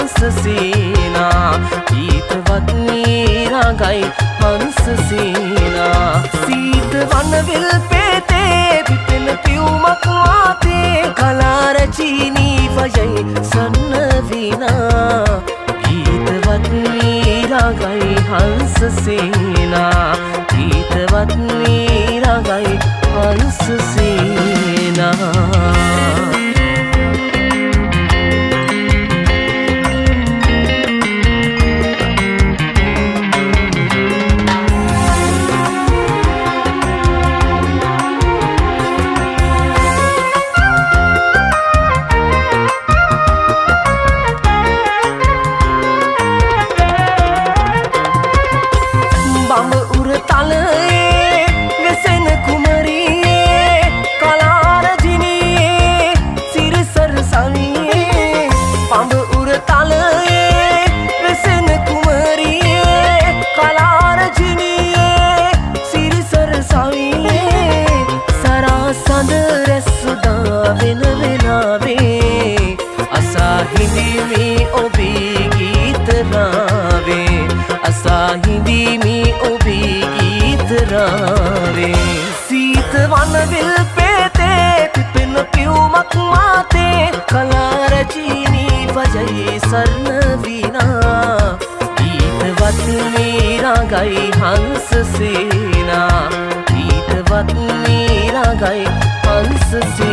හංස සේනා ගීතවත් රාගයි හංස සේනා සීත වනවිල් පේතේ පිපෙන පියුමක් වාතේ කලා රචිනී වයයි සන්න විනා ගීතවත් රාගයි හංස සේනා ගීතවත් රාගයි හංස සේනා සීත වනවිල් පේතේ පිපෙන පියුමක් මාතේ කලා රචිනී වජයි සරණ විනා ගීතවත් රාගයි හංස සේනා ගීතවත් රාගයි හංස සේනා